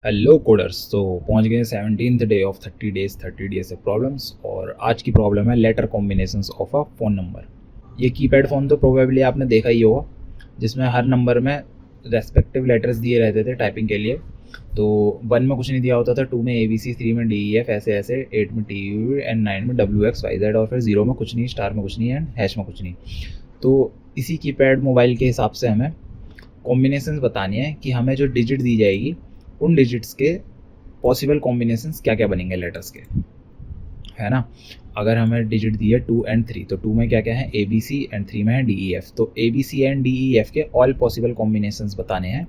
Hello coders. तो पहुंच गए 17th डे ऑफ 30 डेज से प्रॉब्लम्स। और आज की प्रॉब्लम है letter combinations of a phone number. ये कीपैड फ़ोन तो प्रोबेबली आपने देखा ही होगा, जिसमें हर नंबर में रेस्पेक्टिव लेटर्स दिए रहते थे टाइपिंग के लिए। तो 1 में कुछ नहीं दिया होता था, 2 में ABC, 3 में DEF, ऐसे ऐसे, 8 में TU एंड 9 में WXYZ, और फिर 0 में कुछ नहीं, स्टार में कुछ नहीं एंड हैश में कुछ नहीं। तो इसी कीपैड मोबाइल के हिसाब से हमें कॉम्बिनेशंस बतानी है कि हमें जो डिजिट दी जाएगी उन डिजिट्स के पॉसिबल कॉम्बिनेशंस क्या क्या बनेंगे लेटर्स के, है ना। अगर हमें डिजिट दी है 2 एंड 3, तो 2 में क्या क्या है ABC एंड 3 में है DEF। तो ABC एंड DEF के ऑल पॉसिबल कॉम्बिनेशंस बताने हैं,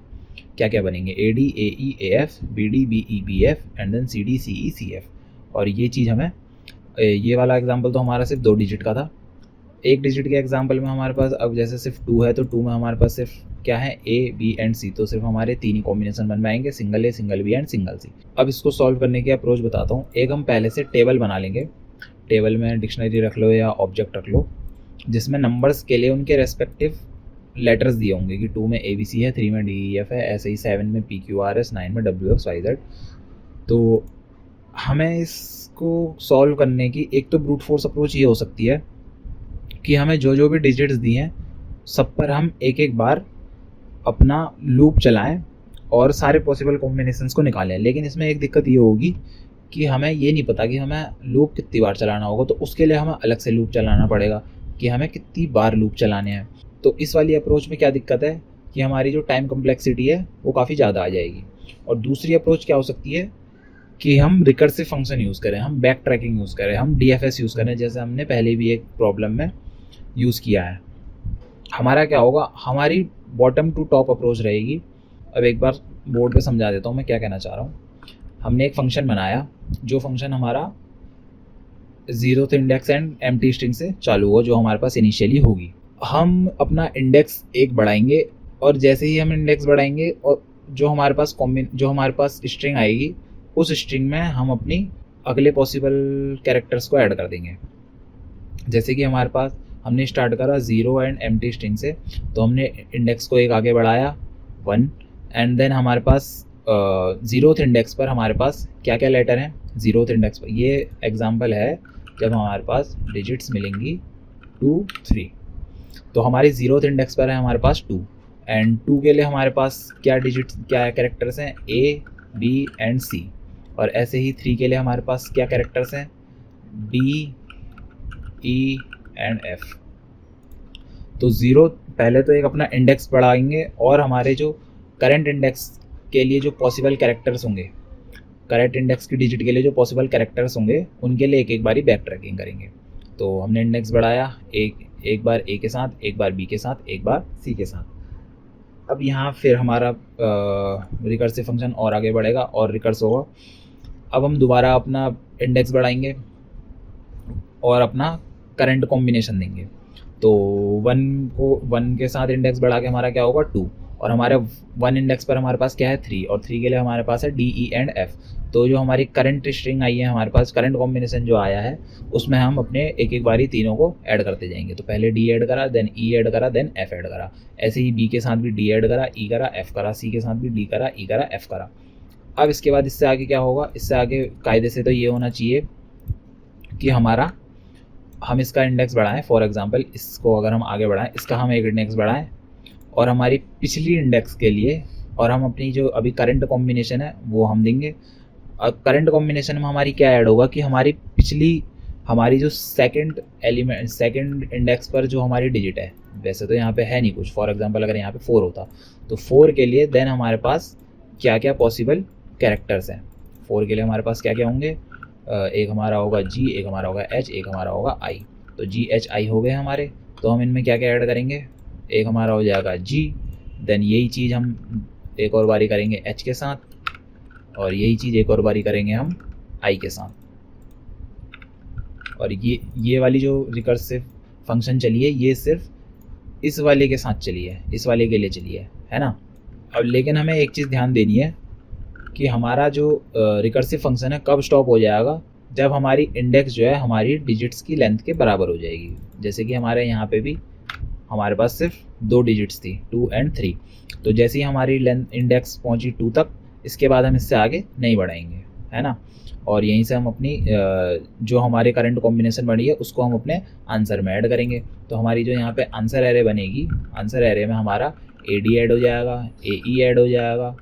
क्या क्या बनेंगे AD AE AF BD BE BF and then CD CE CF। और ये चीज़ हमें, ये वाला एग्जाम्पल तो हमारा सिर्फ 2 डिजिट का था। एक डिजिट के एग्जाम्पल में हमारे पास अब जैसे सिर्फ 2 है, तो 2 में हमारे पास सिर्फ क्या है A B एंड C, तो सिर्फ हमारे 3 ही कॉम्बिनेशन बन पाएंगे, single A single B and single C। अब इसको सॉल्व करने की अप्रोच बताता हूँ। एक हम पहले से टेबल बना लेंगे। टेबल में डिक्शनरी रख लो या ऑब्जेक्ट रख लो, जिसमें नंबर्स के लिए उनके रेस्पेक्टिव लेटर्स दिए होंगे कि 2 में ABC है, 3 में DEF है, ऐसे ही 7 में PQRS, 9 में WXYZ। तो हमें इसको सॉल्व करने की एक तो ब्रूट फोर्स अप्रोच ये हो सकती है कि हमें जो जो भी डिजिट्स दी हैं सब पर हम एक एक बार अपना लूप चलाएं और सारे पॉसिबल कॉम्बिनेशंस को निकालें। लेकिन इसमें एक दिक्कत ये होगी कि हमें ये नहीं पता कि हमें लूप कितनी बार चलाना होगा, तो उसके लिए हमें अलग से लूप चलाना पड़ेगा कि हमें कितनी बार लूप चलाने हैं। तो इस वाली अप्रोच में क्या दिक्कत है कि हमारी जो टाइम कम्प्लेक्सिटी है वो काफ़ी ज़्यादा आ जाएगी। और दूसरी अप्रोच क्या हो सकती है कि हम रिकर्सिव फंक्शन यूज़ करें, हम बैक ट्रैकिंग यूज़ करें, हम DFS यूज़ करें, जैसे हमने पहले भी एक प्रॉब्लम में यूज़ किया है। हमारा क्या होगा, हमारी बॉटम टू टॉप अप्रोच रहेगी। अब एक बार बोर्ड पे समझा देता हूँ मैं क्या कहना चाह रहा हूँ। हमने एक फंक्शन बनाया, जो फंक्शन हमारा 0th index and empty string से चालू हो, जो हमारे पास इनिशियली होगी। हम अपना इंडेक्स 1 बढ़ाएंगे, और जैसे ही हम इंडेक्स बढ़ाएंगे और जो हमारे पास स्ट्रिंग आएगी, उस स्ट्रिंग में हम अपनी अगले पॉसिबल कैरेक्टर्स को ऐड कर देंगे। जैसे कि हमारे पास हमने स्टार्ट करा 0 एंड एम्प्टी स्ट्रिंग से, तो हमने इंडेक्स को एक आगे बढ़ाया 1, एंड देन हमारे पास 0th इंडेक्स पर हमारे पास क्या क्या लेटर हैं 0th इंडेक्स पर। ये एग्जांपल है जब हमारे पास डिजिट्स मिलेंगी 2 3। तो हमारी 0th इंडेक्स पर है हमारे पास 2, एंड 2 के लिए हमारे पास क्या डिजिट्स, क्या कैरेक्टर्स हैं A B एंड C। और ऐसे ही 3 के लिए हमारे पास क्या कैरेक्टर्स हैं D E एंड F। तो 0 पहले तो एक अपना इंडेक्स बढ़ाएंगे, और हमारे जो करंट इंडेक्स के लिए जो पॉसिबल कैरेक्टर्स होंगे, करंट इंडेक्स की डिजिट के लिए जो पॉसिबल कैरेक्टर्स होंगे, उनके लिए एक एक बारी बैक ट्रैकिंग करेंगे। तो हमने इंडेक्स बढ़ाया एक बार A के साथ, एक बार B के साथ, एक बार C के साथ। अब यहाँ फिर हमारा रिकर्सिव फंक्शन और आगे बढ़ेगा और रिकर्स होगा। अब हम दोबारा अपना इंडेक्स बढ़ाएंगे और अपना करंट कॉम्बिनेशन देंगे। तो 1 के साथ इंडेक्स बढ़ा के हमारा क्या होगा 2, और हमारे 1 इंडेक्स पर हमारे पास क्या है 3, और 3 के लिए हमारे पास है D E एंड F। तो जो हमारी करंट स्ट्रिंग आई है, हमारे पास करंट कॉम्बिनेशन जो आया है, उसमें हम अपने एक एक बारी तीनों को ऐड करते जाएंगे। तो पहले D ऐड करा, देन E ऐड करा, देन F ऐड करा। ऐसे ही B के साथ भी D ऐड करा, E करा, F करा, C के साथ भी D करा, E करा, F करा। अब इसके बाद इससे आगे क्या होगा, इससे आगे कायदे से तो ये होना चाहिए कि हम इसका इंडेक्स बढ़ाएं। फॉर एग्जांपल इसको अगर हम आगे बढ़ाएं, इसका हम एक इंडेक्स बढ़ाएं, और हमारी पिछली इंडेक्स के लिए, और हम अपनी जो अभी करंट कॉम्बिनेशन है वो हम देंगे। अब करंट कॉम्बिनेशन में हमारी क्या ऐड होगा कि हमारी जो सेकंड इंडेक्स पर जो हमारी डिजिट है, वैसे तो यहाँ पे है नहीं कुछ। फॉर एग्जांपल अगर यहाँ पे 4 होता, तो 4 के लिए देन हमारे पास क्या क्या पॉसिबल कैरेक्टर्स हैं। 4 के लिए हमारे पास क्या क्या होंगे, एक हमारा होगा G, एक हमारा होगा H, एक हमारा होगा I। तो G H I हो गए हमारे। तो हम इनमें क्या क्या ऐड करेंगे, एक हमारा हो जाएगा G, देन यही चीज़ हम एक और बारी करेंगे H के साथ, और यही चीज़ एक और बारी करेंगे हम I के साथ। और ये वाली जो रिकर्सिव फंक्शन चली है, ये सिर्फ इस वाले के साथ चली है, इस वाले के लिए चली है ना। अब लेकिन हमें एक चीज़ ध्यान देनी है कि हमारा जो रिकर्सिव फंक्शन है कब स्टॉप हो जाएगा, जब हमारी इंडेक्स जो है हमारी डिजिट्स की लेंथ के बराबर हो जाएगी। जैसे कि हमारे यहाँ पे भी हमारे पास सिर्फ 2 डिजिट्स थी 2 एंड 3। तो जैसे ही हमारी लेंथ इंडेक्स पहुँची 2 तक, इसके बाद हम इससे आगे नहीं बढ़ाएंगे, है ना। और यहीं से हम अपनी जो हमारे करंट कॉम्बिनेशन बनी है उसको हम अपने आंसर में ऐड करेंगे। तो हमारी जो यहाँ पे आंसर एरे बनेगी, आंसर एरे में हमारा AD ऐड हो जाएगा, AE ऐड हो जाएगा,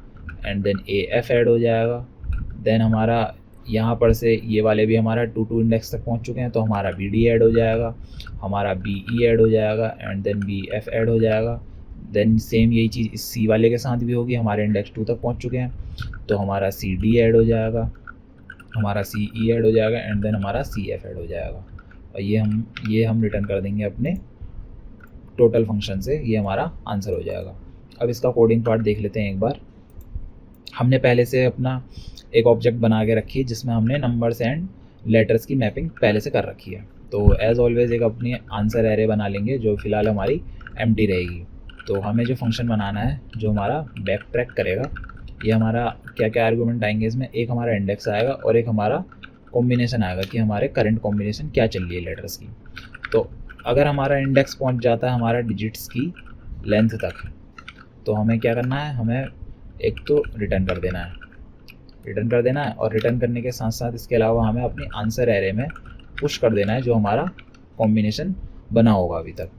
एंड देन AF ऐड हो जाएगा। देन हमारा यहाँ पर से ये वाले भी हमारा 2 इंडेक्स तक पहुँच चुके हैं, तो हमारा BD ऐड हो जाएगा, हमारा BE ऐड हो जाएगा, एंड देन BF ऐड हो जाएगा। देन सेम यही चीज़ इस C वाले के साथ भी होगी, हमारे इंडेक्स 2 तक पहुँच चुके हैं, तो हमारा CD ऐड हो जाएगा, हमारा CE ऐड हो जाएगा, एंड देन हमारा CF ऐड हो जाएगा। और ये हम रिटर्न कर देंगे अपने टोटल फंक्शन से, ये हमारा आंसर हो जाएगा। अब इसका कोडिंग पार्ट देख लेते हैं एक बार। हमने पहले से अपना एक ऑब्जेक्ट बना के रखी है जिसमें हमने नंबर्स एंड लेटर्स की मैपिंग पहले से कर रखी है। तो एज ऑलवेज एक अपनी आंसर एरे बना लेंगे जो फिलहाल हमारी एम्प्टी रहेगी। तो हमें जो फंक्शन बनाना है जो हमारा बैक ट्रैक करेगा, ये हमारा क्या क्या आर्गूमेंट आएंगे इसमें, एक हमारा इंडेक्स आएगा और एक हमारा कॉम्बिनेशन आएगा कि हमारे करंट कॉम्बिनेशन क्या चल रही है लेटर्स की। तो अगर हमारा इंडेक्स पहुंच जाता है हमारा डिजिट्स की लेंथ तक, तो हमें क्या करना है, हमें एक तो रिटर्न कर देना है, और रिटर्न करने के साथ साथ इसके अलावा हमें अपनी आंसर एरे में पुश कर देना है जो हमारा कॉम्बिनेशन बना होगा अभी तक।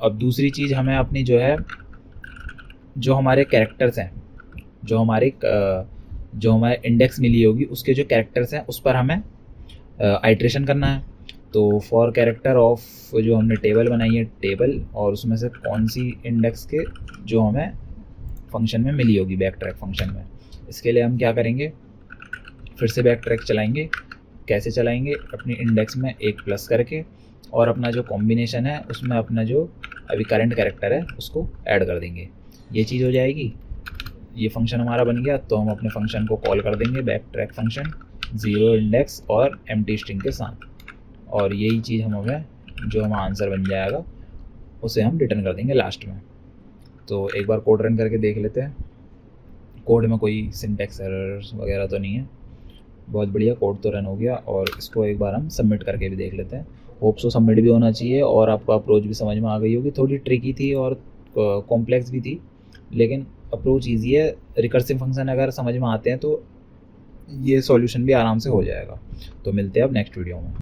अब दूसरी चीज़ हमें अपनी जो है, जो हमारे कैरेक्टर्स हैं, जो हमारे इंडेक्स मिली होगी उसके जो कैरेक्टर्स हैं उस पर हमें आइट्रेशन करना है। तो फॉर कैरेक्टर ऑफ जो हमने टेबल बनाई है टेबल, और उसमें से कौन सी इंडेक्स के जो हमें फंक्शन में मिली होगी बैक ट्रैक फंक्शन में, इसके लिए हम क्या करेंगे, फिर से बैक ट्रैक चलाएंगे। कैसे चलाएंगे, अपनी इंडेक्स में एक प्लस करके, और अपना जो कॉम्बिनेशन है उसमें अपना जो अभी करंट कैरेक्टर है उसको ऐड कर देंगे। ये चीज़ हो जाएगी, ये फंक्शन हमारा बन गया। तो हम अपने फंक्शन को कॉल कर देंगे बैक ट्रैक फंक्शन 0 इंडेक्स और एम्प्टी स्ट्रिंग के साथ, और यही चीज़ हमें जो हमारा आंसर बन जाएगा उसे हम रिटर्न कर देंगे लास्ट में। तो एक बार कोड रन करके देख लेते हैं, कोड में कोई सिंटैक्स एरर्स वगैरह तो नहीं है। बहुत बढ़िया, कोड तो रन हो गया। और इसको एक बार हम सबमिट करके भी देख लेते हैं। होप सो सबमिट भी होना चाहिए और आपको अप्रोच भी समझ में आ गई होगी। थोड़ी ट्रिकी थी और कॉम्प्लेक्स भी थी, लेकिन अप्रोच ईजी है। रिकर्सिव फंक्शन अगर समझ में आते हैं तो ये सॉल्यूशन भी आराम से हो जाएगा। तो मिलते हैं अब नेक्स्ट वीडियो में।